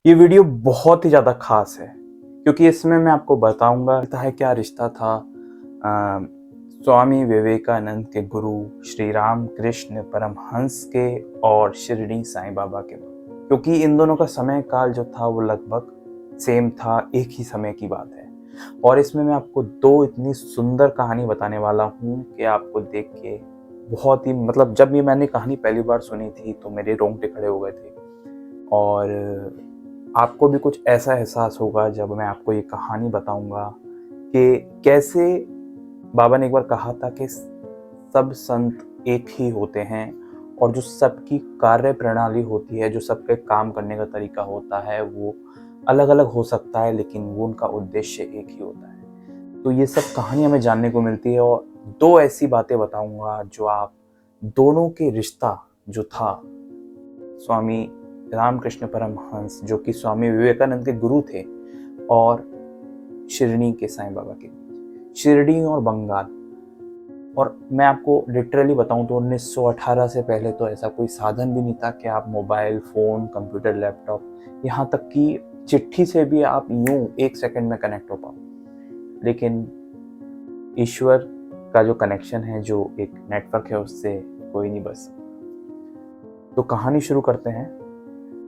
ये वीडियो बहुत ही ज़्यादा खास है क्योंकि इसमें मैं आपको बताऊंगा है क्या रिश्ता था स्वामी विवेकानंद के गुरु श्री राम कृष्ण परमहंस के और शिरडी साईं बाबा के। क्योंकि इन दोनों का समय काल जो था वो लगभग सेम था, एक ही समय की बात है। और इसमें मैं आपको दो इतनी सुंदर कहानी बताने वाला हूँ कि आपको देख के बहुत ही जब ये मैंने कहानी पहली बार सुनी थी तो मेरे रोंगटे खड़े हो गए थे। और आपको भी कुछ ऐसा एहसास होगा जब मैं आपको ये कहानी बताऊंगा कि कैसे बाबा ने एक बार कहा था कि सब संत एक ही होते हैं और जो सबकी कार्य प्रणाली होती है, जो सबके काम करने का तरीका होता है वो अलग अलग हो सकता है, लेकिन वो उनका उद्देश्य एक ही होता है। तो ये सब कहानी हमें जानने को मिलती है और दो ऐसी बातें बताऊंगा जो आप दोनों के रिश्ता जो था स्वामी रामकृष्ण परमहंस जो कि स्वामी विवेकानंद के गुरु थे और शिरडी के साईं बाबा के बीच, शिरडी और बंगाल। और मैं आपको लिटरली बताऊं तो 1918 से पहले तो ऐसा कोई साधन भी नहीं था कि आप मोबाइल फोन कंप्यूटर लैपटॉप, यहाँ तक कि चिट्ठी से भी आप यूं एक सेकंड में कनेक्ट हो पाओ। लेकिन ईश्वर का जो कनेक्शन है, जो एक नेटवर्क है, उससे कोई नहीं बच सकता। तो कहानी शुरू करते हैं।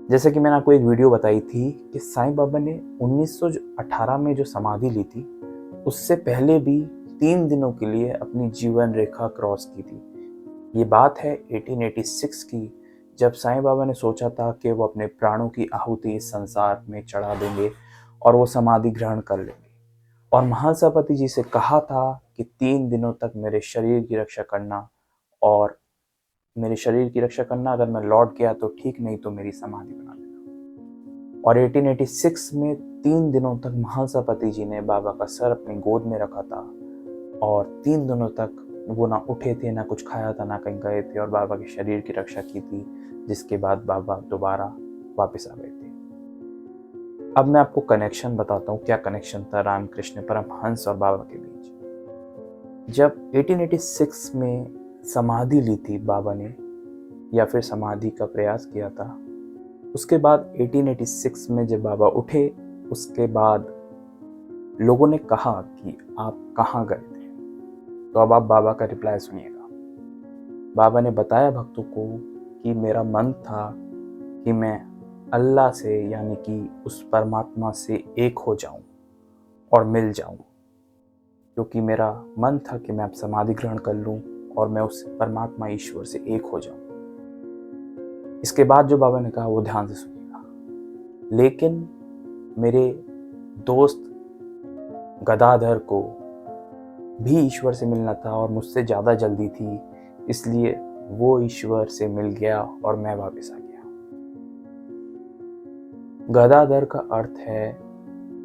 जैसे कि मैंने आपको एक वीडियो बताई थी कि साईं बाबा ने 1918 में जो समाधि ली थी उससे पहले भी 3 दिनों के लिए अपनी जीवन रेखा क्रॉस की थी। ये बात है 1886 की, जब साईं बाबा ने सोचा था कि वो अपने प्राणों की आहुति इस संसार में चढ़ा देंगे और वो समाधि ग्रहण कर लेंगे। और महासभापति जी से कहा था कि 3 दिनों तक मेरे शरीर की रक्षा करना, और मेरे शरीर की रक्षा करना, अगर मैं लौट गया तो ठीक, नहीं तो मेरी समाधि बना देना। और 1886 में 3 दिनों तक महासभापति जी ने बाबा का सर अपनी गोद में रखा था और 3 दिनों तक वो ना उठे थे, ना कुछ खाया था, ना कहीं गए थे, और बाबा के शरीर की रक्षा की थी, जिसके बाद बाबा दोबारा वापस आ गए थे। अब मैं आपको कनेक्शन बताता हूँ, क्या कनेक्शन था रामकृष्ण परमहंस और बाबा के बीच। जब 1886 में समाधि ली थी बाबा ने, या फिर समाधि का प्रयास किया था, उसके बाद 1886 में जब बाबा उठे, उसके बाद लोगों ने कहा कि आप कहाँ गए थे। तो अब आप बाबा का रिप्लाई सुनिएगा। बाबा ने बताया भक्तों को कि मेरा मन था कि मैं अल्लाह से, यानी कि उस परमात्मा से एक हो जाऊं और मिल जाऊं, क्योंकि मेरा मन था कि मैं अब समाधि ग्रहण कर लूं और मैं उस परमात्मा ईश्वर से एक हो जाऊं। इसके बाद जो बाबा ने कहा वो ध्यान से सुनिएगा। लेकिन मेरे दोस्त गदाधर को भी ईश्वर से मिलना था और मुझसे ज़्यादा जल्दी थी, इसलिए वो ईश्वर से मिल गया और मैं वापस आ गया। गदाधर का अर्थ है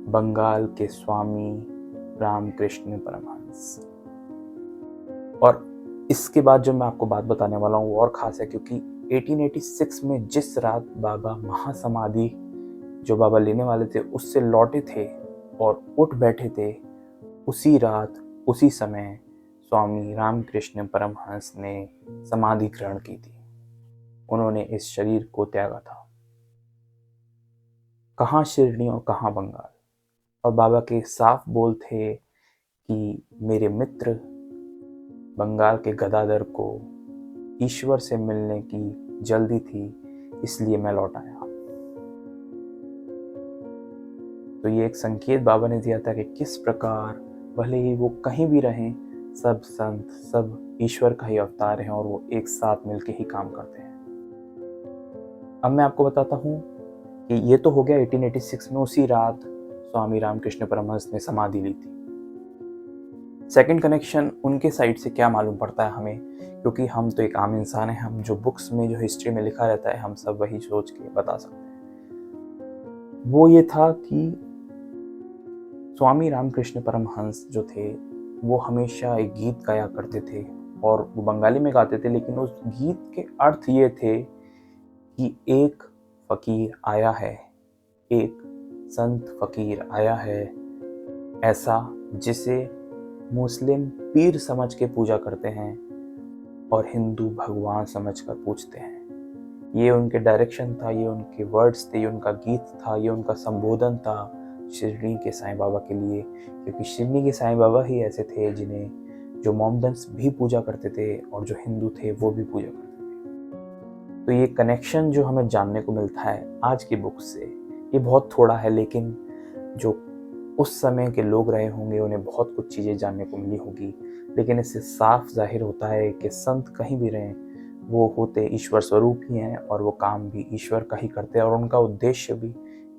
बंगाल के स्वामी रामकृष्ण परमहंस। और इसके बाद जो मैं आपको बात बताने वाला हूँ वो और ख़ास है, क्योंकि 1886 में जिस रात बाबा महासमाधि जो बाबा लेने वाले थे उससे लौटे थे और उठ बैठे थे, उसी रात उसी समय स्वामी रामकृष्ण परमहंस ने समाधि ग्रहण की थी। उन्होंने इस शरीर को त्यागा था। कहाँ शिरडी और कहाँ बंगाल। और बाबा के साफ बोल थे कि मेरे मित्र बंगाल के गदाधर को ईश्वर से मिलने की जल्दी थी, इसलिए मैं लौट आया। तो ये एक संकेत बाबा ने दिया था कि किस प्रकार भले ही वो कहीं भी रहें, सब संत, सब ईश्वर का ही अवतार हैं और वो एक साथ मिलके ही काम करते हैं। अब मैं आपको बताता हूँ कि ये तो हो गया 1886 में, उसी रात स्वामी रामकृष्ण परमहंस ने समाधि ली थी। सेकंड कनेक्शन उनके साइड से क्या मालूम पड़ता है हमें, क्योंकि हम तो एक आम इंसान हैं, हम जो बुक्स में जो हिस्ट्री में लिखा रहता है हम सब वही सोच के बता सकते हैं। वो ये था कि स्वामी रामकृष्ण परमहंस जो थे वो हमेशा एक गीत गाया करते थे, और वो बंगाली में गाते थे, लेकिन उस गीत के अर्थ ये थे कि एक फकीर आया है, एक संत फकीर आया है, ऐसा जिसे मुस्लिम पीर समझ के पूजा करते हैं और हिंदू भगवान समझ कर पूजते हैं। ये उनके डायरेक्शन था, ये उनके वर्ड्स थे, ये उनका गीत था, ये उनका संबोधन था शिरडी के साईं बाबा के लिए, क्योंकि शिरडी के साईं बाबा ही ऐसे थे जिन्हें जो मोमडन्स भी पूजा करते थे और जो हिंदू थे वो भी पूजा करते थे। तो ये कनेक्शन जो हमें जानने को मिलता है आज की बुक से, ये बहुत थोड़ा है, लेकिन जो उस समय के लोग रहे होंगे उन्हें बहुत कुछ चीज़ें जानने को मिली होगी। लेकिन इससे साफ जाहिर होता है कि संत कहीं भी रहें, वो होते ईश्वर स्वरूप ही हैं और वो काम भी ईश्वर का ही करते हैं और उनका उद्देश्य भी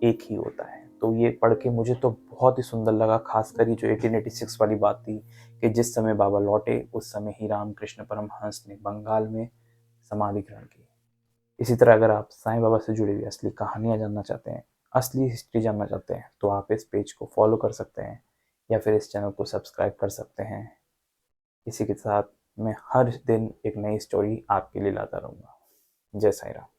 एक ही होता है। तो ये पढ़ के मुझे तो बहुत ही सुंदर लगा, खासकर ये जो 1886 वाली बात थी कि जिस समय बाबा लौटे उस समय ही रामकृष्ण परमहंस ने बंगाल में समाधि ग्रहण की। इसी तरह अगर आप साईं बाबा से जुड़ी हुई असली कहानियाँ जानना चाहते हैं, असली हिस्ट्री जानना चाहते हैं, तो आप इस पेज को फॉलो कर सकते हैं या फिर इस चैनल को सब्सक्राइब कर सकते हैं। इसी के साथ मैं हर दिन एक नई स्टोरी आपके लिए लाता रहूँगा। जय साईं राम।